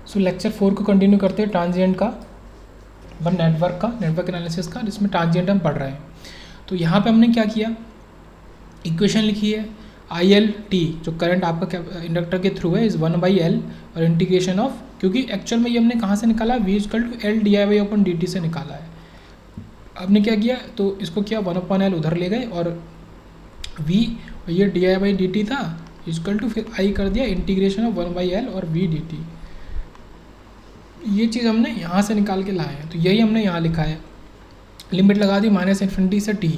सो lecture 4 को continue करते हैं ट्रांजिएंट का नेटवर्क एनालिसिस का, जिसमें ट्रांजिएंट हम पढ़ रहे हैं। तो यहाँ पे हमने क्या किया, इक्वेशन लिखी है आई एल टी, जो करंट आपका इंडक्टर के थ्रू है, इज़ 1/L और इंटीग्रेशन ऑफ, क्योंकि एक्चुअल में ये हमने कहाँ से निकाला, V = L di/dt से निकाला है। हमने क्या किया, तो इसको किया 1/L उधर ले गए और V और ये di/dt था इक्वल टू, फिर I कर दिया इंटीग्रेशन ऑफ 1/L और V dt। ये चीज़ हमने यहाँ से निकाल के लाए हैं, तो यही हमने यहाँ लिखा है। लिमिट लगा दी -∞ से t,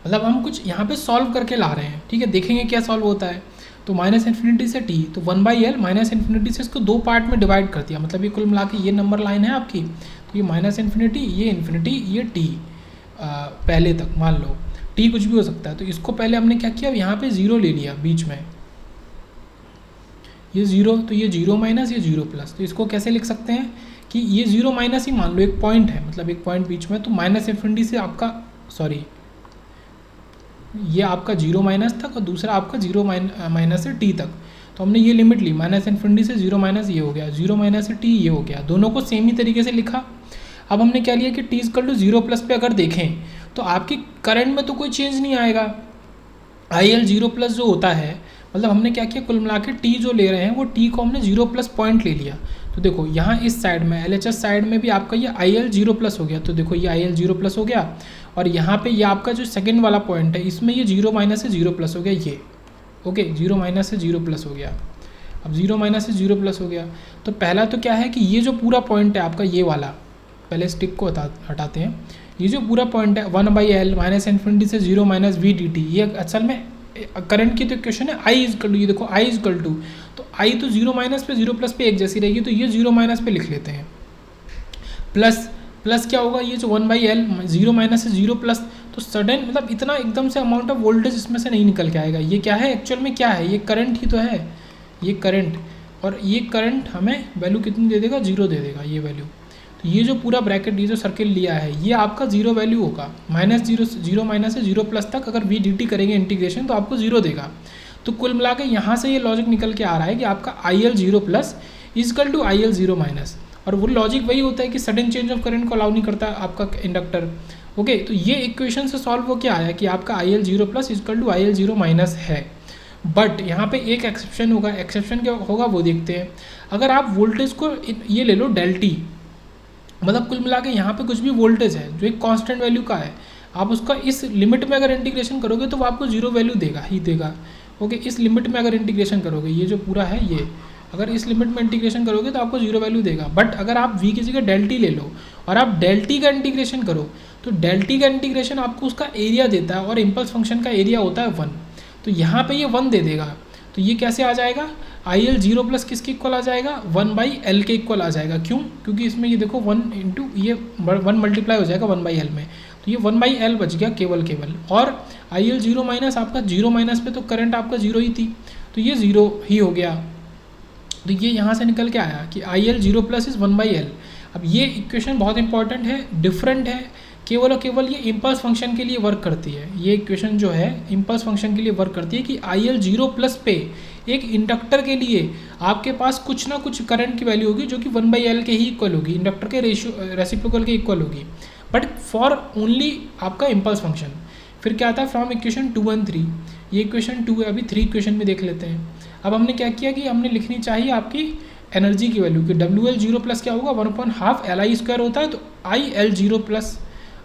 मतलब हम कुछ यहाँ पे सॉल्व करके ला रहे हैं, ठीक है। देखेंगे क्या सॉल्व होता है। तो -∞ से t, तो 1/L -∞ से इसको दो पार्ट में डिवाइड कर दिया, मतलब ये कुल मिला के ये नंबर लाइन है आपकी, तो ये -∞, ये इन्फिनिटी, ये t पहले तक, मान लो t कुछ भी हो सकता है। तो इसको पहले हमने क्या किया, यहाँ पे 0 ले लिया बीच में, ये 0, तो ये 0 माइनस, ये 0 प्लस। तो इसको कैसे लिख सकते हैं कि ये 0 माइनस ही मान लो एक पॉइंट है, मतलब एक पॉइंट बीच में, तो -∞ से आपका, सॉरी ये आपका 0 माइनस तक और दूसरा आपका 0 माइनस से t तक। तो हमने ये लिमिट ली, -∞ से 0 माइनस ये हो गया, 0 माइनस से t ये हो गया, दोनों को सेम ही तरीके से लिखा। अब हमने क्या लिया कि t = 0 प्लस पे अगर देखें तो आपकी करंट में तो कोई चेंज नहीं आएगा, IL 0 प्लस जो होता है, मतलब हमने क्या किया, कुल मिला के t जो ले रहे हैं वो t को हमने 0 प्लस पॉइंट ले लिया। तो देखो यहाँ इस साइड में LHS साइड में भी आपका ये IL 0 प्लस हो गया, तो देखो ये IL 0 प्लस हो गया, और यहाँ पे ये आपका जो सेकंड वाला पॉइंट है इसमें ये 0 माइनस से 0 प्लस हो गया, ये ओके 0 माइनस से 0 प्लस हो गया। अब 0 माइनस से 0 प्लस हो गया, तो पहला तो क्या है कि ये जो पूरा पॉइंट है आपका ये वाला, पहले स्टिक को हटाते हैं, ये जो पूरा पॉइंट है 1/L -∞ से 0 माइनस V dt, ये असल में करंट की तो इक्वेशन है I = ये देखो I = तो I तो 0 माइनस पे 0 प्लस पे एक जैसी रहेगी, तो ये 0 माइनस पे लिख लेते हैं, प्लस क्या होगा, ये जो 1/L 0 माइनस से 0 प्लस, तो सडन मतलब इतना एकदम से अमाउंट ऑफ वोल्टेज इसमें से नहीं निकल के आएगा। ये क्या है एक्चुअल में, क्या है, ये करंट ही तो है, ये करंट, और ये करंट हमें वैल्यू कितनी दे देगा, 0 दे देगा ये वैल्यू। तो ये जो पूरा ब्रैकेट, ये जो सर्किल लिया है, ये आपका 0 वैल्यू होगा, -0 माइनस से 0 प्लस तक अगर V dt करेंगे इंटीग्रेशन तो आपको 0 देगा। तो कुल मिला के यहाँ से ये लॉजिक निकल के आ रहा है कि आपका IL 0 plus equal to IL 0 minus, और वो लॉजिक वही होता है कि सडन चेंज ऑफ करंट को अलाउ नहीं करता आपका इंडक्टर, ओके। तो ये इक्वेशन से सॉल्व हो क्या आया कि आपका IL 0 plus equal to IL 0 minus है। बट यहाँ पे एक एक्सेप्शन होगा, एक्सेप्शन क्या होगा वो देखते हैं। अगर आप वोल्टेज को ये ले लो ∆t, मतलब कुल मिला के यहाँ पे कुछ भी वोल्टेज है जो एक कांस्टेंट वैल्यू का है, आप उसका इस लिमिट में अगर इंटीग्रेशन करोगे तो वो आपको 0 वैल्यू देगा ही देगा, ओके। इस लिमिट में अगर इंटीग्रेशन करोगे, ये जो पूरा है ये, अगर इस लिमिट में इंटीग्रेशन करोगे तो आपको 0 वैल्यू देगा। बट अगर आप V की जगह ∆t ले लो और आप ∆t का इंटीग्रेशन करो, तो ∆t का इंटीग्रेशन आपको उसका एरिया देता है, और इम्पल्स फंक्शन का एरिया होता है 1, तो यहाँ पे ये 1 दे देगा। तो ये कैसे आ जाएगा, IL 0 प्लस किसके इक्वल आ जाएगा, 1/L के इक्वल आ जाएगा। क्यों, क्योंकि इसमें ये देखो 1 इंटू ये 1 मल्टीप्लाई हो जाएगा 1/L में, तो ये 1/L बच गया केवल। और IL 0 माइनस, आपका 0 माइनस पे तो करंट आपका 0 ही थी, तो ये 0 ही हो गया। तो ये यहाँ से निकल के आया कि IL 0 प्लस इज़ 1/L। अब ये इक्वेशन बहुत इंपॉर्टेंट है, डिफरेंट है, केवल और केवल ये इम्पल्स फंक्शन के लिए वर्क करती है। ये इक्वेशन जो है इम्पल्स फंक्शन के लिए वर्क करती है कि IL 0 प्लस पे एक इंडक्टर के लिए आपके पास कुछ ना कुछ करंट की वैल्यू होगी जो कि 1/L के ही इक्वल होगी, इंडक्टर के रेसिप्रोकल के इक्वल होगी, बट फॉर ओनली आपका इम्पल्स फंक्शन। फिर क्या आता है, फ्रॉम इक्वेशन 2 and 3, ये इक्वेशन 2 है, अभी 3 इक्वेशन में देख लेते हैं। अब हमने क्या किया कि हमने लिखनी चाहिए आपकी एनर्जी की वैल्यू कि WL 0 प्लस क्या होगा, 1/2 LI² होता है, तो IL 0 प्लस।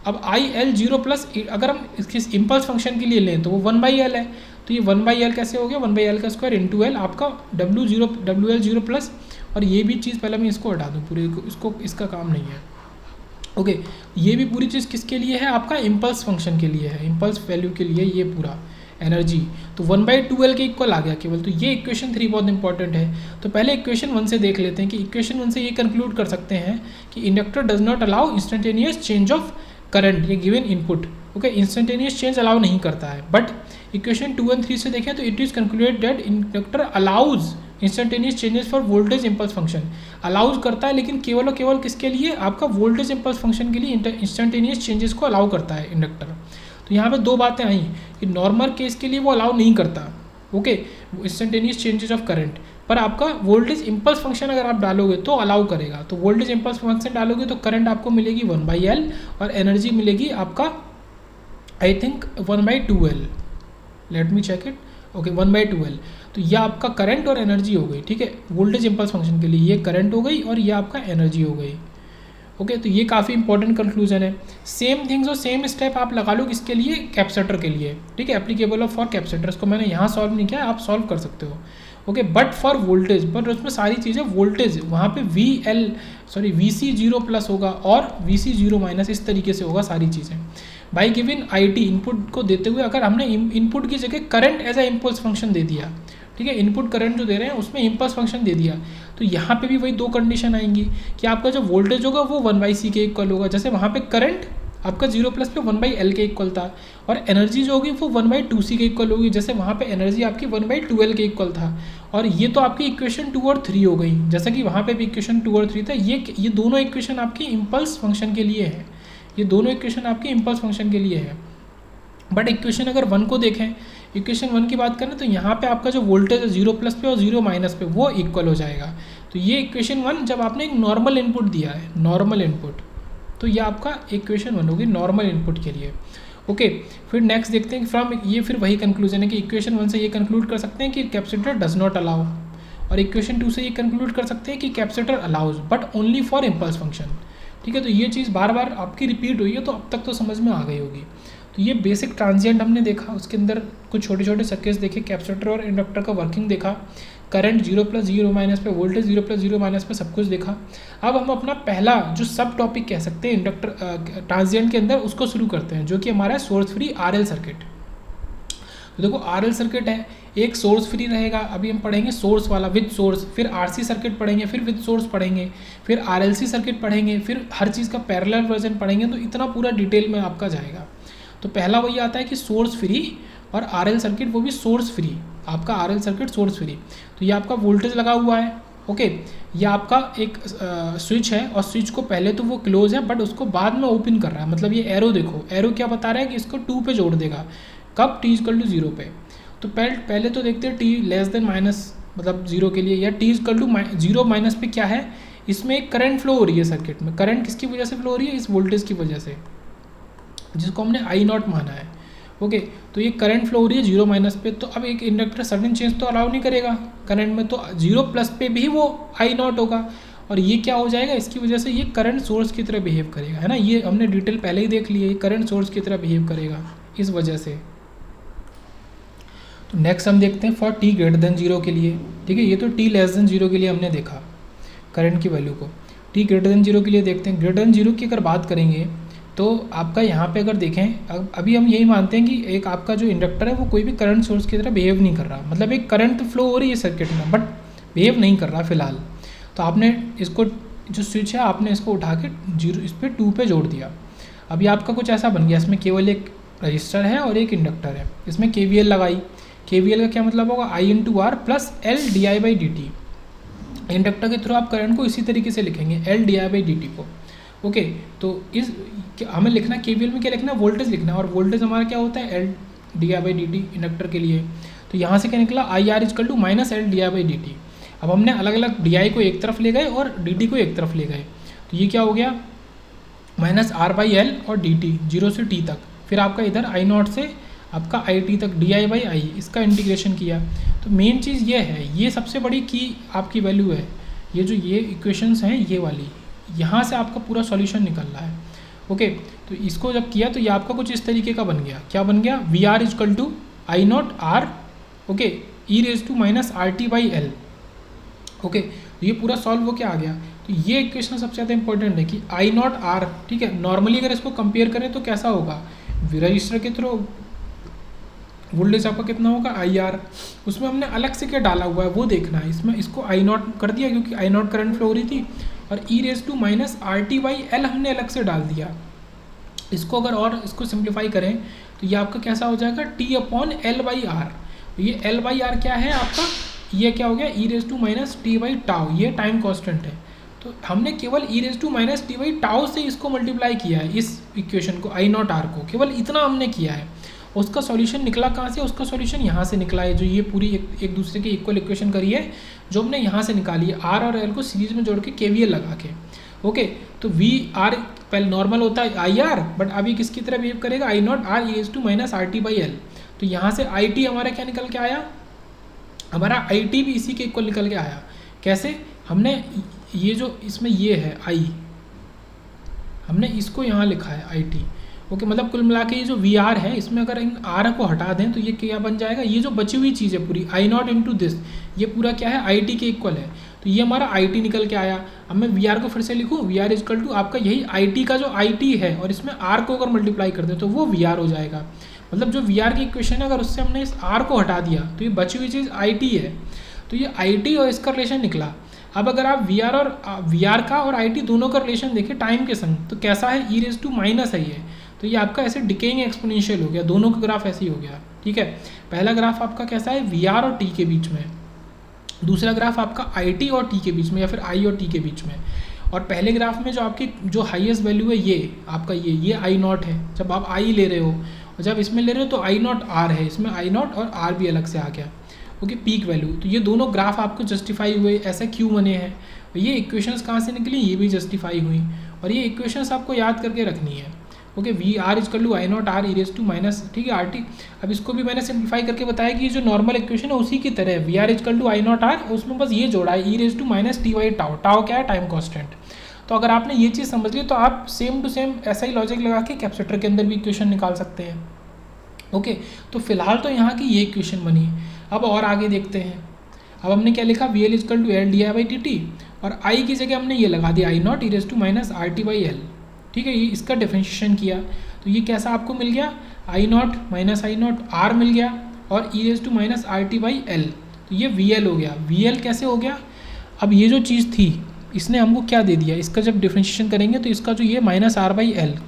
अब IL 0 प्लस अगर हम इसके इम्पल्स फंक्शन के लिए लें तो वो 1/L है, तो ये 1/L कैसे हो गया, 1/L का स्क्वायर इंटू L आपका WL 0 प्लस। और ये भी चीज़ पहले मैं इसको हटा दूँ पूरे, इसको इसका काम नहीं है, ओके। ये भी पूरी चीज़ किसके लिए है, आपका इम्पल्स फंक्शन के लिए है, इम्पल्स वैल्यू के लिए ये पूरा एनर्जी। तो 1/2L के इक्वल आ गया केवल। तो ये इक्वेशन 3 बहुत इंपॉर्टेंट है। तो पहले इक्वेशन 1 से देख लेते हैं कि इक्वेशन 1 से ये कंक्लूड कर सकते हैं कि inductor does not allow instantaneous change of current, ये given input, okay, instantaneous change allow नहीं करता है। बट इक्वेशन 2 and 3 से देखें तो it is concluded that inductor allows instantaneous changes for voltage impulse function, allows करता है, लेकिन केवल और केवल किसके लिए, आपका वोल्टेज इम्पल्स फंक्शन के लिए इंस्टेंटेनियस चेंजेस को अलाउ करता है इंडक्टर। तो यहाँ पे दो बातें आई कि नॉर्मल केस के लिए वो अलाउ नहीं करता, okay, instantaneous changes of current. पर आपका वोल्टेज इम्पल्स फंक्शन अगर आप डालोगे तो अलाउ करेगा, तो वोल्टेज इम्पल्स फंक्शन डालोगे तो करंट आपको मिलेगी 1/L और एनर्जी मिलेगी आपका I think 1/2L। Let me check it. Okay, 1/2L। तो यह आपका करंट और एनर्जी हो गई, ठीक है, वोल्टेज इम्पल्स फंक्शन के लिए ये करंट हो गई और ये आपका एनर्जी हो गई। ओके, तो ये काफ़ी इंपॉर्टेंट कंक्लूजन है। सेम थिंग्स और सेम स्टेप आप लगा लो किसके लिए, कैपेसिटर के लिए, ठीक है, एप्लीकेबल ऑफ फॉर कैपेसिटर्स को मैंने यहाँ सॉल्व नहीं किया, आप सॉल्व कर सकते हो। Okay, but for voltage, but उसमें सारी चीज़ें वोल्टेज वहाँ पे VC0+ होगा और VC0- इस तरीके से होगा सारी चीज़ें। बाई गिवन IT इनपुट को देते हुए अगर हमने इनपुट की जगह current as a impulse function दे दिया, ठीक है, इनपुट करंट जो दे रहे हैं उसमें इम्पल्स फंक्शन दे दिया, तो यहाँ पे भी वही दो कंडीशन आएंगी कि आपका जो वोल्टेज होगा वो 1/C के इक्वल होगा, जैसे वहाँ पे करंट आपका 0+ पे 1/L के इक्वल था, और एनर्जी जो होगी वो 1/2C के इक्वल होगी, जैसे वहाँ पे एनर्जी आपकी 1/2L के इक्वल था। और ये तो आपकी इक्वेशन 2 और 3 हो गई, जैसा कि वहाँ पे भी इक्वेशन 2 और 3 था। ये दोनों इक्वेशन आपकी इम्पल्स फंक्शन के लिए है, ये दोनों इक्वेशन आपकी इम्पल्स फंक्शन के लिए है। बट इक्वेशन अगर 1 को देखें, इक्वेशन 1 की बात करें तो यहाँ पे आपका जो वोल्टेज है 0+ पे और 0- पे वो इक्वल हो जाएगा। तो ये इक्वेशन 1 जब आपने एक नॉर्मल इनपुट दिया है, नॉर्मल इनपुट, तो ये आपका इक्वेशन 1 होगी नॉर्मल इनपुट के लिए। ओके, फिर नेक्स्ट देखते हैं कि फ्रॉम ये फिर वही कंक्लूजन है कि इक्वेशन 1 से ये कंक्लूड कर सकते हैं कि कैपेसिटर डज नॉट अलाउ, और इक्वेशन 2 से ये कंक्लूड कर सकते हैं कि capacitor allows but only for impulse function. ठीक है, तो ये चीज़ बार बार आपकी रिपीट हुई है, तो अब तक तो समझ में आ गई होगी। तो ये बेसिक ट्रांजिएंट हमने देखा, उसके अंदर कुछ छोटे छोटे सर्किट्स देखे, कैपेसिटर और इंडक्टर का वर्किंग देखा, करंट 0+, 0- पे, वोल्टेज 0+, 0- पे, सब कुछ देखा। अब हम अपना पहला जो सब टॉपिक कह सकते हैं इंडक्टर ट्रांजिएंट के अंदर, उसको शुरू करते हैं, जो कि हमारा सोर्स फ्री RL सर्किट। तो देखो RL सर्किट है, एक सोर्स फ्री रहेगा, अभी हम पढ़ेंगे सोर्स वाला विद सोर्स, फिर RC सर्किट पढ़ेंगे, फिर विद सोर्स पढ़ेंगे, फिर RLC सर्किट पढ़ेंगे, फिर हर चीज़ का पैरेलल वर्जन पढ़ेंगे, तो इतना पूरा डिटेल में आपका जाएगा। तो पहला वही आता है कि सोर्स फ्री और RL सर्किट, वो भी सोर्स फ्री, आपका RL सर्किट सोर्स फ्री। तो ये आपका वोल्टेज लगा हुआ है, ओके, ये आपका एक स्विच है, और स्विच को पहले तो वो क्लोज है बट उसको बाद में ओपन कर रहा है, मतलब ये एरो देखो, एरो क्या बता रहा है कि इसको 2 पे जोड़ देगा, कब t=0 पे। तो पहले तो देखते हैं t<-, मतलब 0 के लिए, या t=0- पे क्या है, इसमें एक करंट फ्लो हो रही है सर्किट में। करंट किसकी वजह से फ्लो हो रही है, इस वोल्टेज की वजह से, जिसको हमने I0 माना है। ओके, तो ये करंट फ्लो हो रही है 0- पे, तो अब एक इंडक्टर सडन चेंज तो अलाउ नहीं करेगा करंट में, तो 0+ पे भी वो I0 होगा, और ये क्या हो जाएगा, इसकी वजह से ये करंट सोर्स की तरह बिहेव करेगा, है ना, ये हमने डिटेल पहले ही देख ली है, ये करंट सोर्स की तरह बिहेव करेगा इस वजह से। तो नेक्स्ट हम देखते हैं फॉर t<0 के लिए, ठीक है, ये तो t 0 के लिए हमने देखा करंट की वैल्यू को। t 0 के लिए देखते हैं, <0 की अगर बात करेंगे तो आपका यहाँ पे अगर देखें, अभी हम यही मानते हैं कि एक आपका जो इंडक्टर है वो कोई भी करंट सोर्स की तरह बिहेव नहीं कर रहा, मतलब एक करंट फ्लो हो रही है सर्किट में बट बिहेव नहीं कर रहा फिलहाल। तो आपने इसको जो स्विच है आपने इसको उठा के 0 इस पर 2 पे जोड़ दिया। अभी आपका कुछ ऐसा बन गया, इसमें केवल एक रजिस्टर है और एक इंडक्टर है, इसमें KVL लगाई। KVL का क्या मतलब होगा, I/R + L/di/dt। इंडक्टर के थ्रू आप करंट को इसी तरीके से लिखेंगे, L/di/dt को। ओके, तो इस हमें लिखना KVL में क्या लिखना है, वोल्टेज लिखना है, और वोल्टेज हमारा क्या होता है L/di/dt इंडक्टर के लिए। तो यहाँ से क्या निकला, IR = -L/di/dt। अब हमने अलग अलग DI को एक तरफ ले गए और DT को एक तरफ ले गए, तो ये क्या हो गया, -R/L और DT 0 से T तक, फिर आपका इधर I0 से आपका IT तक di/i, इसका इंटीग्रेशन किया। तो मेन चीज़ ये है, ये सबसे बड़ी की आपकी वैल्यू है, ये जो ये इक्वेशंस हैं ये वाली, यहाँ से आपका पूरा सॉल्यूशन निकल रहा है। ओके, तो इसको जब किया तो ये आपका कुछ इस तरीके का बन गया, क्या बन गया, VR = I0R, okay, e⁻RT/L। Okay, तो ये पूरा सॉल्व हो के आ गया। तो ये इक्वेशन सबसे ज़्यादा इंपॉर्टेंट है कि I0R, ठीक है, नॉर्मली अगर इसको कंपेयर करें तो कैसा होगा, रजिस्टर के थ्रू वोल्टेज आपका कितना होगा, IR, उसमें हमने अलग से क्या डाला हुआ है वो देखना है। इसमें इसको I0 कर दिया क्योंकि I0 करंट फ्लो हो रही थी, और e⁻RT/L हमने अलग से डाल दिया। इसको अगर और इसको सिंप्लीफाई करें तो ये आपका कैसा हो जाएगा, T/L/R। ये L/R क्या है आपका, ये क्या हो गया, e⁻t/τ, ये टाइम कांस्टेंट है। तो हमने केवल e⁻t/τ से इसको मल्टीप्लाई किया है, इस इक्वेशन को I0R को केवल इतना हमने किया है, उसका सॉल्यूशन निकला कहाँ से, उसका सॉल्यूशन यहाँ से निकला है, जो ये पूरी एक दूसरे की इक्वल इक्वेशन करी है जो हमने यहाँ से निकाली है, आर और एल को सीरीज में जोड़ के KVL लगा के। ओके, तो वी आर पहले नॉर्मल होता है आई आर, बट अभी किसकी तरह बिहेव करेगा, I not R e⁻ minus R T by L. तो यहाँ से आई टी हमारा क्या निकल के आया, हमारा आई टी भी इसी के इक्वल निकल के आया। कैसे, हमने ये जो इसमें ये है आई, हमने इसको यहाँ लिखा है आई टी। ओके, मतलब कुल मिला के ये जो वी आर है इसमें अगर इन आर को हटा दें तो ये क्या बन जाएगा, ये जो बची हुई चीज़ है पूरी आई नॉट इंटू दिस, ये पूरा क्या है आई टी के इक्वल है। तो ये हमारा आई टी निकल के आया। अब मैं वी आर को फिर से लिखूँ, वी आर इजकल टू आपका यही आई टी का जो आई टी है और इसमें आर को अगर मल्टीप्लाई कर दें तो वो वी आर हो जाएगा। मतलब जो वी आर की इक्वेशन है अगर उससे हमने इस आर को हटा दिया तो ये बची हुई चीज़ आई टी है। तो ये आई टी और इसका रिलेशन निकला। अब अगर आप वी आर और वी आर का और आई टी दोनों का रिलेशन देखें टाइम के संग तो कैसा है, e⁻⁻ है ये। तो ये आपका ऐसे डिकेइंग एक्सपोनेंशियल हो गया, दोनों का ग्राफ ऐसे ही हो गया। ठीक है, पहला ग्राफ आपका कैसा है, वी आर और टी के बीच में, दूसरा ग्राफ आपका आई टी और टी के बीच में या फिर आई और टी के बीच में। और पहले ग्राफ में जो आपकी जो हाईएस्ट वैल्यू है ये आपका ये आई नॉट है, जब आप आई ले रहे हो, और जब इसमें ले रहे हो तो आई नॉट आर है, इसमें आई नॉट और आर भी अलग से आ गया। Okay, peak value. तो ये दोनों ग्राफ आपको जस्टिफाई हुए, ऐसे क्यों बने हैं, ये इक्वेशंस कहाँ से निकली, ये भी जस्टिफाई हुई, और ये इक्वेशंस आपको याद करके रखनी है। Okay, V R is equal to I not R e⁻, ठीक है, आर टी। अब इसको भी मैंने सिंप्लीफाई करके बताया कि ये जो नॉर्मल इक्वेशन है उसी की तरह है, V R is equal to I not R, उसमें बस ये जोड़ा है e⁻ T by tau. Tau क्या है, टाइम कॉन्स्टेंट। तो अगर आपने ये चीज़ समझ ली तो आप सेम टू सेम ऐसा ही लॉजिक लगा के कैपेसिटर के अंदर भी इक्वेशन निकाल सकते हैं। ओके, तो फिलहाल तो यहाँ की ये इक्वेशन बनी। अब और आगे देखते हैं। अब हमने क्या लिखा, V L equal to L D I by T T, और आई की जगह हमने ये लगा दिया I not e⁻ R T by L. ठीक है, ये इसका डिफरेंशिएशन किया तो ये कैसा आपको मिल गया, I not minus I not R मिल गया और e⁻ R T by L. तो ये वी एल हो गया। वी एल कैसे हो गया, अब ये जो चीज़ थी इसने हमको क्या दे दिया, इसका जब डिफरेंशिएशन करेंगे तो इसका जो ये माइनस आर बाई एल,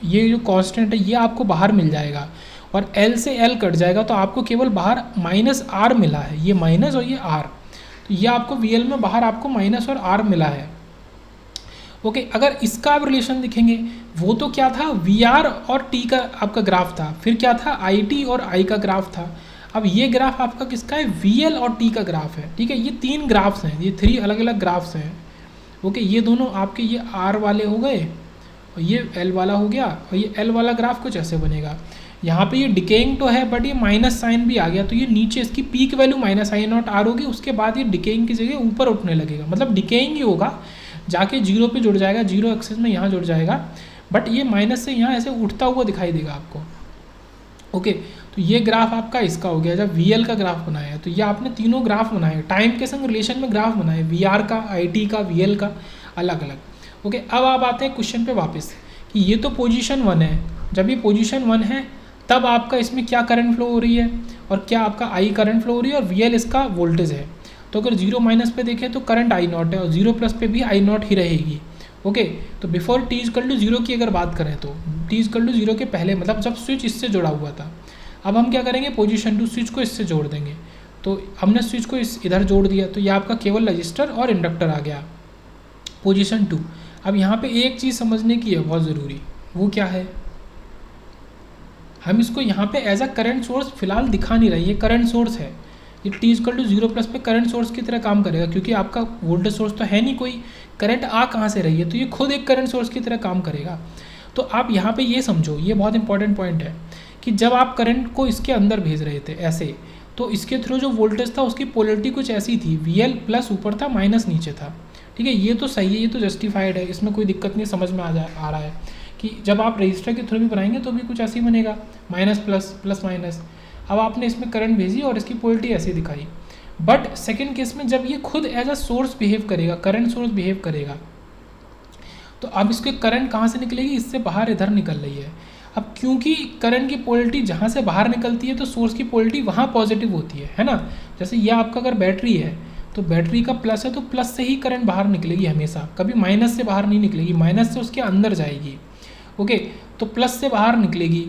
ये जो कांस्टेंट है ये आपको बाहर मिल जाएगा और एल से एल कट जाएगा तो आपको केवल बाहर माइनस आर मिला है, ये माइनस और ये आर। तो ये आपको वी एल में बाहर आपको माइनस और आर मिला है। ओके, अगर इसका आप रिलेशन देखेंगे वो तो क्या था, वी आर और टी का आपका ग्राफ था, फिर क्या था आई टी और आई का ग्राफ था। अब ये ग्राफ आपका किसका है, वी एल और टी का ग्राफ है। ठीक है, ये तीन ग्राफ्स हैं, ये 3 अलग अलग ग्राफ्स हैं। ओके, ये दोनों आपके ये आर वाले हो गए और ये एल वाला हो गया, और ये एल वाला ग्राफ कुछ ऐसे बनेगा। यहाँ पे ये डिकेइंग तो है बट ये माइनस साइन भी आ गया, तो ये नीचे इसकी peak value minus I not R होगी, उसके बाद ये डिकेइंग की जगह ऊपर उठने लगेगा, मतलब डिकेइंग ही होगा, जाके जीरो पे जुड़ जाएगा, जीरो एक्सिस में यहाँ जुड़ जाएगा, बट ये माइनस से यहाँ ऐसे उठता हुआ दिखाई देगा आपको। ओके, तो ये ग्राफ आपका इसका हो गया जब वी एल का ग्राफ बनाया है। तो ये आपने तीनों ग्राफ बनाए, टाइम के संग रिलेशन में ग्राफ बनाए, वी आर का, आई टी का, वी एल का, अलग अलग। ओके, अब आप आते हैं क्वेश्चन पे वापस कि ये तो पोजीशन 1 है, जब ये पोजीशन 1 है तब आपका इसमें क्या करंट फ्लो हो रही है और क्या आपका आई करंट फ्लो हो रही है और वी एल इसका वोल्टेज है। तो अगर 0 माइनस पे देखें तो करंट आई नॉट है और 0 प्लस पे भी आई नॉट ही रहेगी। ओके, तो बिफोर टी इजकल टू 0 की अगर बात करें तो टी इजकल टू 0 के पहले, मतलब जब स्विच इससे जुड़ा हुआ था। अब हम क्या करेंगे, पोजीशन 2 स्विच को इससे जोड़ देंगे। तो हमने स्विच को इधर जोड़ दिया तो ये आपका केवल रजिस्टर और इंडक्टर आ गया, पोजीशन 2। अब यहाँ पे एक चीज़ समझने की है बहुत ज़रूरी, वो क्या है, हम इसको यहाँ पे एज अ करंट सोर्स फिलहाल दिखा नहीं रहे, ये करंट सोर्स है, ये टी इजकल टू 0 प्लस पे करंट सोर्स की तरह काम करेगा, क्योंकि आपका वोल्टेज सोर्स तो है नहीं कोई, करंट आ कहाँ से रही है, तो ये खुद एक करंट सोर्स की तरह काम करेगा। तो आप यहाँ पे ये समझो, ये बहुत इंपॉर्टेंट पॉइंट है कि जब आप करंट को इसके अंदर भेज रहे थे ऐसे, तो इसके थ्रू जो वोल्टेज था उसकी पोलरिटी कुछ ऐसी थी, वी एल प्लस ऊपर था माइनस नीचे था। ठीक है, ये तो सही है, ये तो जस्टिफाइड है, इसमें कोई दिक्कत नहीं, समझ में आ रहा है कि जब आप रजिस्टर के थ्रू भी बनाएंगे तो भी कुछ ऐसे ही बनेगा, माइनस प्लस प्लस माइनस। अब आपने इसमें करंट भेजी और इसकी पोलरिटी ऐसी दिखाई, बट सेकंड केस में जब ये खुद एज अ सोर्स बिहेव करेगा, करंट सोर्स बिहेव करेगा, तो अब इसके करंट कहाँ से निकलेगी, इससे बाहर इधर निकल रही है। अब क्योंकि करंट की पोलरिटी जहाँ से बाहर निकलती है तो सोर्स की पोलरिटी वहाँ पॉजिटिव होती है ना। जैसे ये आपका अगर बैटरी है तो बैटरी का प्लस है तो प्लस से ही करंट बाहर निकलेगी हमेशा, कभी माइनस से बाहर नहीं निकलेगी, माइनस से उसके अंदर जाएगी। ओके, तो प्लस से बाहर निकलेगी,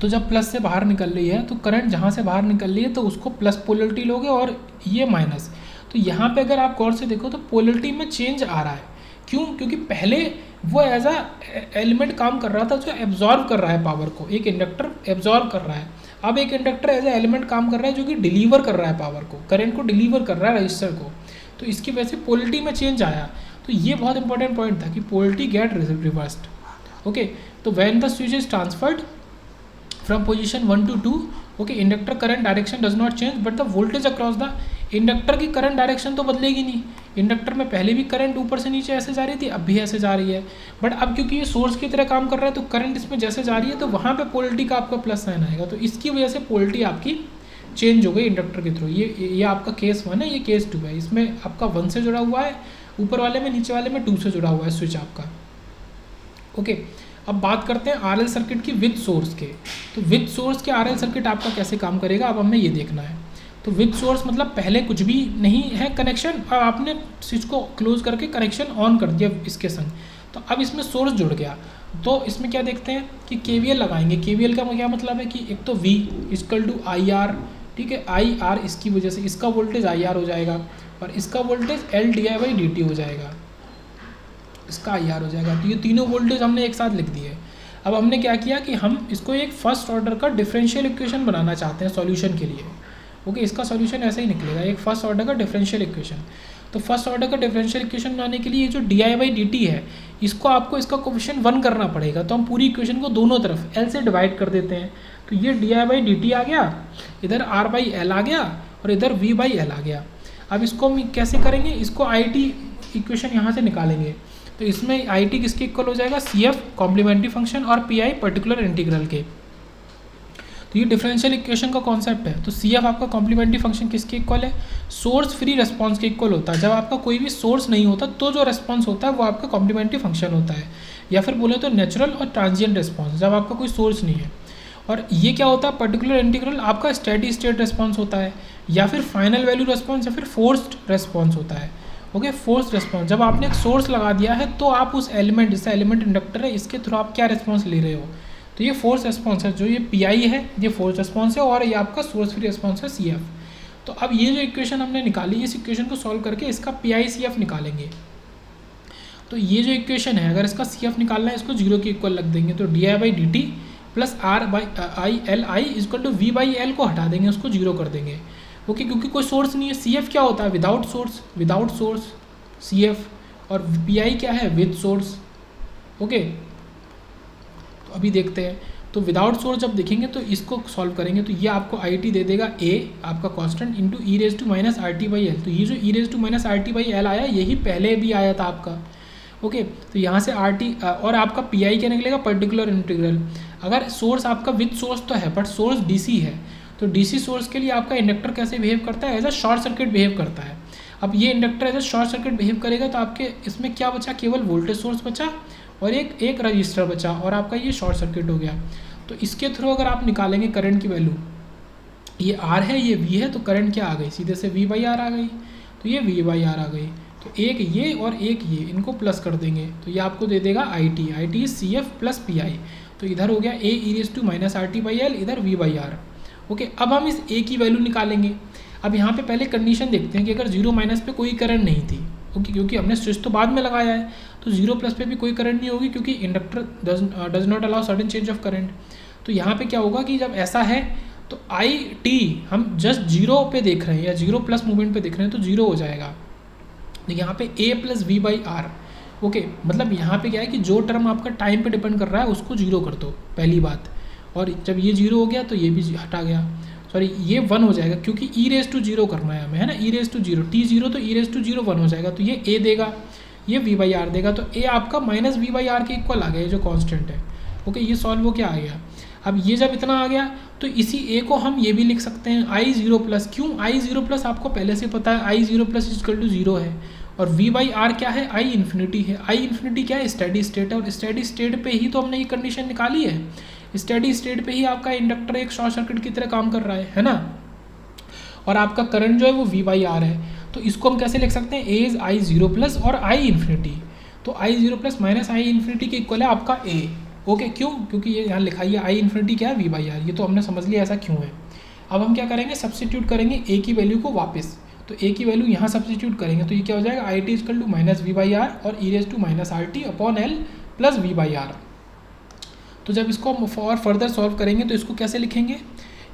तो जब प्लस से बाहर निकल रही है तो करंट जहाँ से बाहर निकल रही है तो उसको प्लस पोलरिटी लोगे और ये माइनस। तो यहाँ पे अगर आप गौर से देखो तो पोलरिटी में चेंज आ रहा है, क्यों? क्योंकि पहले वो एज अ एलिमेंट काम कर रहा था जो एब्जॉर्व कर रहा है पावर को, एक इंडक्टर एब्जॉर्व कर रहा है। अब एक इंडक्टर एज ए एलिमेंट काम कर रहा है जो कि डिलीवर कर रहा है पावर को, करंट को डिलीवर कर रहा है रजिस्टर को। तो इसकी वजह से पोलरिटी में चेंज आया। तो ये बहुत इंपॉर्टेंट पॉइंट था कि पोलरिटी गेट रिवर्स्ड। ओके, तो when the switch is transferred from position 1 to 2, okay, inductor current direction does not change but the voltage across the, inductor की करंट डायरेक्शन तो बदलेगी नहीं। इंडक्टर में पहले भी करंट ऊपर से नीचे ऐसे जा रही थी, अब भी ऐसे जा रही है, बट अब क्योंकि ये सोर्स की तरह काम कर रहा है तो करंट इसमें जैसे जा रही है तो वहाँ पे पोलरिटी का आपका प्लस साइन आएगा। तो इसकी वजह से पोलरिटी आपकी चेंज हो गई इंडक्टर के थ्रू। ये आपका केस 1 है, ये केस 2 है। इसमें आपका 1 से जुड़ा हुआ है ऊपर वाले में, नीचे वाले में 2 से जुड़ा हुआ है स्विच आपका। ओके, अब बात करते हैं आरएल सर्किट की विद सोर्स के। तो विद सोर्स के आरएल सर्किट आपका कैसे काम करेगा, अब हमें ये देखना है। तो विद सोर्स मतलब पहले कुछ भी नहीं है कनेक्शन, और आपने स्विच को क्लोज करके कनेक्शन ऑन कर दिया इसके संग। तो अब इसमें सोर्स जुड़ गया, तो इसमें क्या देखते हैं कि केवीएल लगाएंगे। केवीएल का क्या मतलब है कि एक तो V इक्वल टू IR, ठीक है, IR इसकी वजह से इसका वोल्टेज IR हो जाएगा और इसका वोल्टेज LdI/dt हो जाएगा, इसका IR हो जाएगा। तो ये तीनों वोल्टेज हमने एक साथ लिख दिए। अब हमने क्या किया कि हम इसको एक फर्स्ट ऑर्डर का डिफरेंशियल इक्वेशन बनाना चाहते हैं सॉल्यूशन के लिए। ओके, इसका सॉल्यूशन ऐसे ही निकलेगा, एक फर्स्ट ऑर्डर का डिफरेंशियल इक्वेशन। तो फर्स्ट ऑर्डर का डिफरेंशियल इक्वेशन बनाने के लिए जो DI/dt है इसको आपको इसका कोफिशिएंट 1 करना पड़ेगा। तो हम पूरी इक्वेशन को दोनों तरफ L से डिवाइड कर देते हैं। तो ये DI/dt आ गया, इधर R/L आ गया और इधर V/L आ गया। अब इसको हम कैसे करेंगे, इसको IT इक्वेशन यहाँ से निकालेंगे। तो इसमें IT किसके इक्वल हो जाएगा, CF कॉम्प्लीमेंट्री फंक्शन और PI पर्टिकुलर इंटीग्रल के। तो ये डिफरेंशियल इक्वेशन का कॉन्सेप्ट है। तो CF आपका कॉम्प्लीमेंट्री फंक्शन किसके इक्वल है, सोर्स फ्री रेस्पॉन्स के इक्वल होता है। जब आपका कोई भी सोर्स नहीं होता तो जो रेस्पॉन्स होता है वो आपका कॉम्प्लीमेंट्री फंक्शन होता है, या फिर बोले तो नेचुरल और ट्रांजिएंट रेस्पॉन्स, जब आपका कोई सोर्स नहीं है। और ये क्या होता है, पर्टिकुलर इंटीग्रल आपका स्टेडी स्टेट रेस्पॉन्स होता है, या फिर फाइनल वैल्यू रेस्पॉन्स, या फिर फोर्स्ड रेस्पॉन्स होता है। ओके, फोर्स रेस्पॉन्स, जब आपने एक सोर्स लगा दिया है तो आप उस एलिमेंट, जैसे एलिमेंट इंडक्टर है, इसके थ्रू आप क्या रेस्पॉन्स ले रहे हो। तो ये फोर्स रेस्पॉन्स है, जो ये PI है ये फोर्स रेस्पॉन्स है, और ये आपका सोर्स फ्री रेस्पॉन्स है CF। तो अब ये जो इक्वेशन हमने निकाली, इस इक्वेशन को सॉल्व करके इसका PI CF निकालेंगे। तो ये जो इक्वेशन है, अगर इसका CF निकालना है, इसको 0 के इक्वल रख देंगे। तो DI/dt plus R/LI equal to V/L को हटा देंगे, उसको 0 कर देंगे। ओके, क्योंकि कोई सोर्स नहीं है। CF क्या होता है, विदाउट सोर्स CF, और PI क्या है, विद सोर्स। ओके, तो अभी देखते हैं। तो विदाउट सोर्स जब देखेंगे तो इसको सॉल्व करेंगे, तो ये आपको IT दे देगा A आपका कांस्टेंट इंटू e⁻RT/L। तो ये जो e⁻RT/L आया, यही पहले भी आया था आपका। ओके, तो यहाँ से RT और आपका PI क्या निकलेगा, पर्टिकुलर इंटीग्रल। अगर सोर्स आपका विद सोर्स तो है, बट सोर्स DC है, तो DC सोर्स के लिए आपका इंडक्टर कैसे बिहेव करता है, as a short circuit behave करता है। अब ये inductor as a short circuit behave करेगा तो आपके इसमें क्या बचा, केवल वोल्टेज सोर्स बचा और एक रजिस्टर बचा, और आपका ये शॉर्ट सर्किट हो गया। तो इसके थ्रू अगर आप निकालेंगे करंट की वैल्यू, ये R है, ये V है, तो करंट क्या आ गई, सीधे से V/R आ गई। तो ये V/R आ गई, तो एक ये और एक ये, इनको प्लस कर देंगे तो ये आपको दे देगा IT CF प्लस PI। तो इधर हो गया A e⁻RT/L, इधर V/R। ओके, अब हम इस A की वैल्यू निकालेंगे। अब यहाँ पे पहले कंडीशन देखते हैं कि अगर 0- पे कोई करंट नहीं थी, ओके, क्योंकि हमने स्विच तो बाद में लगाया है, तो 0+ पे भी कोई करंट नहीं होगी, क्योंकि inductor does not allow sudden change of current. तो यहाँ पे क्या होगा कि जब ऐसा है तो IT हम जस्ट 0 पे देख रहे हैं या 0+ मूवमेंट पे देख रहे हैं, तो 0 हो जाएगा। तो यहाँ पे A + V/R। ओके, मतलब यहाँ पे क्या है कि जो टर्म आपका टाइम पे डिपेंड कर रहा है उसको 0 कर दो, पहली बात। और जब ये 0 हो गया तो ये भी हटा गया, सॉरी ये 1 हो जाएगा, क्योंकि e⁻0 करना है हमें, है ना, e⁻0 T0, तो e⁻0 1 हो जाएगा। तो ये A देगा, ये V/R देगा, तो A आपका माइनस V/R के इक्वल आ गया, ये जो कांस्टेंट है। ओके, ये सॉल्व हो क्या आ गया। अब ये जब इतना आ गया तो इसी A को हम ये भी लिख सकते हैं I0+। क्यों I0+, आपको पहले से पता है I0+ इक्वल टू 0 है, और V/R क्या है, I∞ है। I∞ क्या है, स्टेडी स्टेट है, और स्टेडी स्टेट पे ही तो हमने ये कंडीशन निकाली है। स्टेडी स्टेट पे ही आपका इंडक्टर एक शॉर्ट सर्किट की तरह काम कर रहा है ना, और आपका करंट जो है वो V/R है। तो इसको हम कैसे लिख सकते हैं, A इज I0+ और I∞। तो I0+ माइनस I∞ के इक्वल है आपका A। ओके, क्यों, क्योंकि ये यहाँ लिखा है I∞ क्या है, V/R। ये तो हमने समझ लिया ऐसा क्यों है। अब हम क्या करेंगे, सब्स्टिट्यूट करेंगे A की वैल्यू को वापस। तो ए की वैल्यू यहाँ सब्स्टिट्यूट करेंगे तो ये क्या हो जाएगा, I T equal to minus V by R और E raise to minus R T upon L plus V by R. तो जब इसको हम और फर्दर सॉल्व करेंगे तो इसको कैसे लिखेंगे,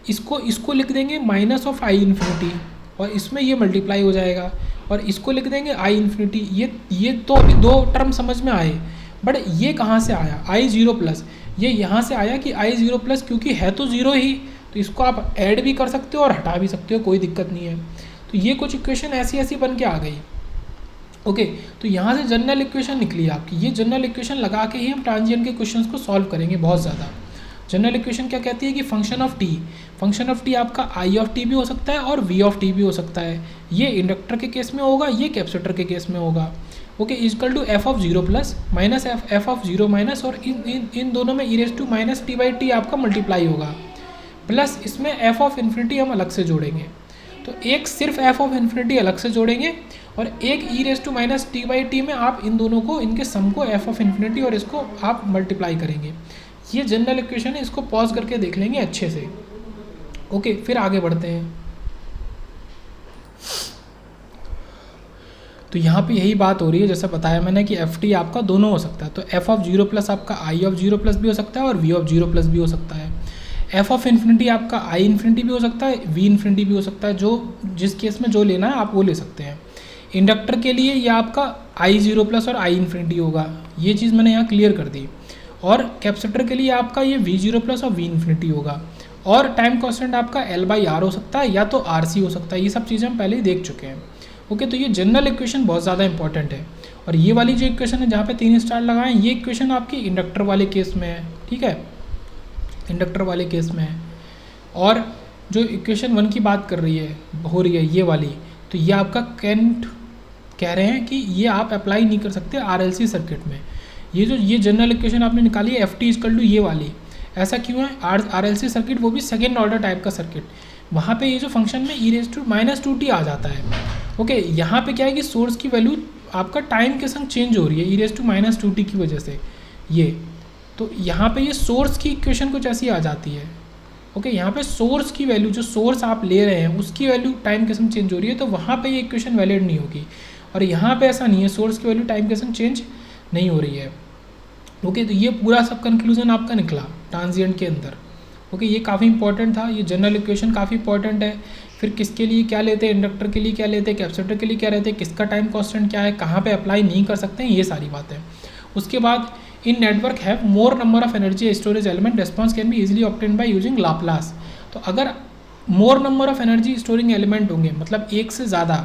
इसको लिख देंगे माइनस ऑफ आई इन्फिनिटी और इसमें ये मल्टीप्लाई हो जाएगा, और इसको लिख देंगे आई इन्फिनिटी। ये तो अभी दो टर्म समझ में आए, बट ये कहाँ से आया, आई जीरो प्लस, ये यहाँ से आया कि आई जीरो प्लस, क्योंकि है तो ज़ीरो ही, तो इसको आप ऐड भी कर सकते हो और हटा भी सकते हो, कोई दिक्कत नहीं है। तो ये कुछ इक्वेशन ऐसी ऐसी बन के आ गई। ओके, तो यहाँ से जनरल इक्वेशन निकली आपकी। ये जनरल इक्वेशन लगा के ही हम ट्रांजिएंट के क्वेश्चंस को सॉल्व करेंगे बहुत ज़्यादा। जनरल इक्वेशन क्या कहती है कि फंक्शन ऑफ टी आपका आई ऑफ टी भी हो सकता है और वी ऑफ टी भी हो सकता है। ये इंडक्टर के केस में होगा, ये कैपेसिटर के केस में होगा। Okay, equal to F of zero plus minus F of zero minus, और इन दोनों में E raise to minus T by T आपका मल्टीप्लाई होगा, प्लस इसमें एफ ऑफ इन्फिनिटी हम अलग से जोड़ेंगे। तो एक सिर्फ एफ ऑफ इन्फिनिटी अलग से जोड़ेंगे और एक E raise to minus T by T में आप इन दोनों को, इनके सम को एफ ऑफ इन्फिनिटी और इसको आप मल्टीप्लाई करेंगे। ये जनरल इक्वेशन है, इसको पॉज करके देख लेंगे अच्छे से। ओके, फिर आगे बढ़ते हैं। तो यहाँ पे यही बात हो रही है, जैसा बताया मैंने कि एफ टी आपका दोनों हो सकता है। तो एफ ऑफ जीरो प्लस आपका आई ऑफ जीरो प्लस भी हो सकता है और वी ऑफ जीरो प्लस भी हो सकता है। एफ ऑफ इन्फिनिटी आपका आई इन्फिनिटी भी हो सकता है, वी इन्फिनिटी भी हो सकता है। जो जिस केस में जो लेना है आप वो ले सकते हैं। इंडक्टर के लिए ये आपका आई जीरो प्लस और आई इन्फिनिटी होगा, ये चीज़ मैंने यहाँ क्लियर कर दी। और कैपेसिटर के लिए आपका ये वी जीरो प्लस और वी इन्फिनिटी होगा। और टाइम कांस्टेंट आपका एल बाई आर हो सकता है या तो आर सी हो सकता है। ये सब चीज़ें हम पहले ही देख चुके हैं। ओके, तो ये जनरल इक्वेशन बहुत ज़्यादा इंपॉर्टेंट है। और ये वाली जो इक्वेशन है जहाँ पे 3 स्टार लगाएं, ये इक्वेशन आपकी इंडक्टर वाले केस में है, ठीक है, इंडक्टर वाले केस में है। और जो इक्वेशन 1 की बात कर रही है, हो रही है ये वाली, तो ये आपका केंट कह रहे हैं कि ये आप अप्लाई नहीं कर सकते आरएलसी सर्किट में। ये जनरल इक्वेशन आपने निकाली है एफ टी इजकल टू ये वाली, ऐसा क्यों है, आरएलसी सर्किट वो भी सेकेंड ऑर्डर टाइप का सर्किट, वहाँ पे ये जो फंक्शन में E raise to minus two T आ जाता है। ओके, यहाँ पे क्या है कि सोर्स की वैल्यू आपका टाइम के संग चेंज हो रही है E raise to minus two T की वजह से। ये तो यहाँ पे ये सोर्स की इक्वेशन कुछ ऐसी आ जाती है। ओके, यहाँ पे सोर्स की वैल्यू, जो सोर्स आप ले रहे हैं उसकी वैल्यू टाइम के संग चेंज हो रही है, तो वहाँ पे ये इक्वेशन वैलिड नहीं होगी। और यहाँ पे ऐसा नहीं है, सोर्स की वैल्यू टाइम के संग चेंज नहीं हो रही है। ओके, तो ये पूरा सब कंक्लूजन आपका निकला ट्रांजिएंट के अंदर। ओके, ये काफ़ी इंपॉर्टेंट था, ये जनरल इक्वेशन काफ़ी इंपॉर्टेंट है। फिर किसके लिए क्या लेते हैं, इंडक्टर के लिए क्या लेते हैं, कैपेसिटर के लिए क्या लेते हैं, किसका टाइम कांस्टेंट क्या है, कहाँ पे अप्लाई नहीं कर सकते हैं, ये सारी बातें। उसके बाद in network have more number of energy storage element, response can be easily obtain by using Laplace. तो अगर more number of energy storing element होंगे, मतलब एक से ज़्यादा,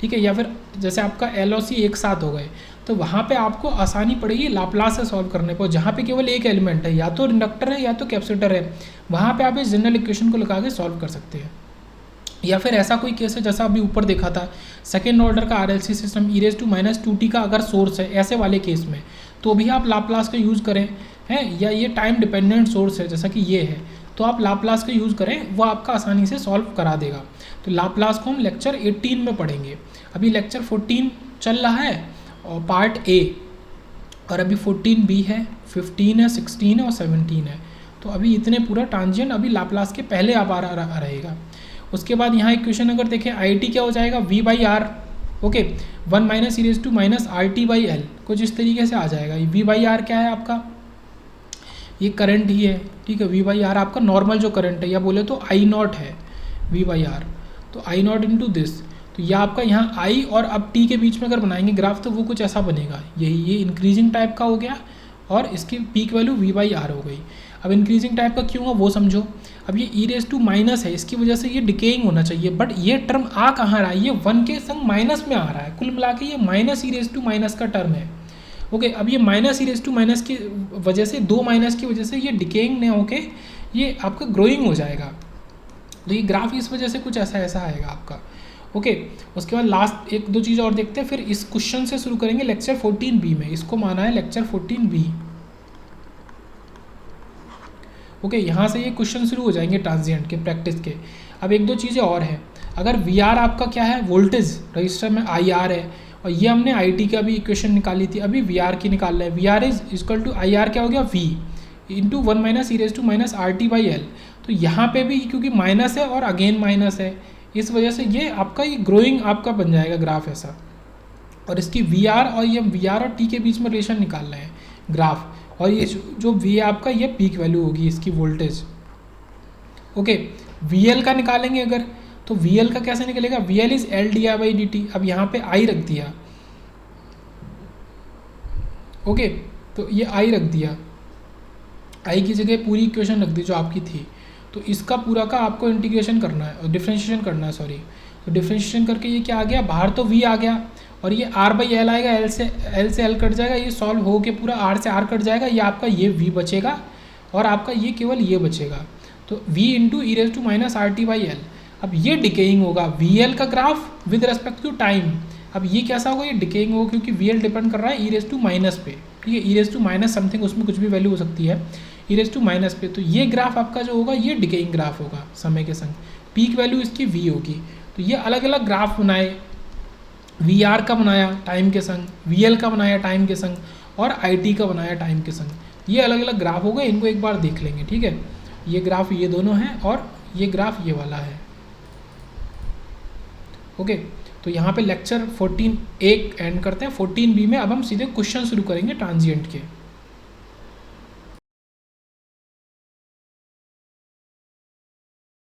ठीक है, या फिर जैसे आपका एल और सी एक साथ हो गए, तो वहाँ पे आपको आसानी पड़ेगी लाप्लास से सॉल्व करने पर। जहाँ पे केवल एक एलिमेंट है, या तो इंडक्टर है या तो कैपेसिटर है, वहाँ पे आप इस जनरल इक्वेशन को लगा के सॉल्व कर सकते हैं। या फिर ऐसा कोई केस है जैसा अभी ऊपर देखा था, सेकेंड ऑर्डर का RLC system E raise to minus two T का अगर सोर्स है, ऐसे वाले केस में तो भी आप लाप्लास का यूज़ करें, हैं, या ये टाइम डिपेंडेंट सोर्स है जैसा कि ये है, तो आप लाप्लास का यूज़ करें, वो आपका आसानी से सॉल्व करा देगा। तो लाप्लास को हम लेक्चर 18 में पढ़ेंगे। अभी लेक्चर 14 चल रहा है और पार्ट ए, और अभी 14B है, 15 है, 16 है और 17 है। तो अभी इतने पूरा ट्रांजिएंट अभी लाप्लास के पहले आप आ रहेगा। उसके बाद यहाँ इक्वेशन अगर देखें, आई टी क्या हो जाएगा, V by R. Okay, 1 minus E raise to minus R T by L, कुछ इस तरीके से आ जाएगा। वी बाई आर क्या है आपका, ये करंट ही है, ठीक है। वी बाई आर आपका नॉर्मल जो करंट है, या बोले तो आई नॉट है वी बाई आर, तो आई नॉट इंटू दिस। तो यह आपका यहाँ आई और अब टी के बीच में अगर बनाएंगे ग्राफ तो वो कुछ ऐसा बनेगा, यही ये इंक्रीजिंग टाइप का हो गया और इसकी peak value V by R हो गई। अब इंक्रीजिंग टाइप का क्यों हुआ वो समझो। अब ये ई रेज टू माइनस है, इसकी वजह से ये डिकेइंग होना चाहिए, बट ये टर्म आ कहाँ रहा है, ये 1 के संग माइनस में आ रहा है। कुल मिला के ये minus E raise to minus का टर्म है। ओके, अब ये minus E raise to minus की वजह से, 2 माइनस की वजह से ये डिकेइंग नहीं होके ये आपका ग्रोइंग हो जाएगा। तो ये ग्राफ इस वजह से कुछ ऐसा आएगा आपका। ओके, उसके बाद लास्ट 1-2 चीज़ और देखते हैं, फिर इस क्वेश्चन से शुरू करेंगे लेक्चर 14B में। इसको माना है लेक्चर 14B। ओके, यहाँ से ये क्वेश्चन शुरू हो जाएंगे ट्रांजिएंट के प्रैक्टिस के। अब 1-2 चीज़ें और हैं। अगर वी आर आपका क्या है, वोल्टेज रजिस्टर में आई आर है, और ये हमने आई टी का भी इक्वेशन निकाली थी, अभी वी आर की निकाल रहे हैं। V R is equal to I R क्या हो गया, V into 1 minus E raise to minus R T by L. तो यहाँ पे भी क्योंकि माइनस है और अगेन माइनस है, इस वजह से ये आपका ये ग्रोइंग आपका बन जाएगा ग्राफ ऐसा। और इसकी वी आर और टी के बीच में रिलेशन निकाल रहे हैं ग्राफ, और ये जो वी आपका ये पीक वैल्यू होगी इसकी वोल्टेज। ओके, वी एल का निकालेंगे अगर, तो वी एल का कैसे निकलेगा, V L is L D I by D T. अब यहाँ पे आई रख दिया, ओके, तो ये आई रख दिया, आई की जगह पूरी इक्वेशन रख दी जो आपकी थी। तो इसका पूरा का आपको इंटीग्रेशन करना है और डिफ्रेंशिएशन करना है, सॉरी। तो डिफ्रेंशिएशन करके ये क्या आ गया, बाहर तो वी आ गया और ये आर बाई एल आएगा, एल से एल कट जाएगा, ये सॉल्व हो के पूरा आर से आर कट जाएगा, ये आपका ये वी बचेगा और आपका ये केवल ये बचेगा। तो v into E raise to minus R T by L. अब ये डिकेइंग होगा वी एल का graph with respect to time. अब ये कैसा होगा, ये डिकेइंग होगा क्योंकि वी एल डिपेंड कर रहा है ई रेज टू माइनस पे, ठीक है, E raise to minus something, उसमें कुछ भी वैल्यू हो सकती है, ई रेज टू माइनस पे। तो ये ग्राफ आपका जो होगा ये डिकेइंग ग्राफ होगा समय के संग, पीक वैल्यू इसकी v होगी। तो ये अलग अलग ग्राफ बनाए, वी आर का बनाया टाइम के संग, वी एल का बनाया टाइम के संग, और आई टी का बनाया टाइम के संग। ये अलग अलग ग्राफ हो गए, इनको एक बार देख लेंगे, ठीक है। ये ग्राफ ये दोनों हैं और ये ग्राफ ये वाला है, ओके। तो यहाँ पे लेक्चर 14 एक एंड करते हैं। 14B में अब हम सीधे क्वेश्चन शुरू करेंगे ट्रांजिएंट के।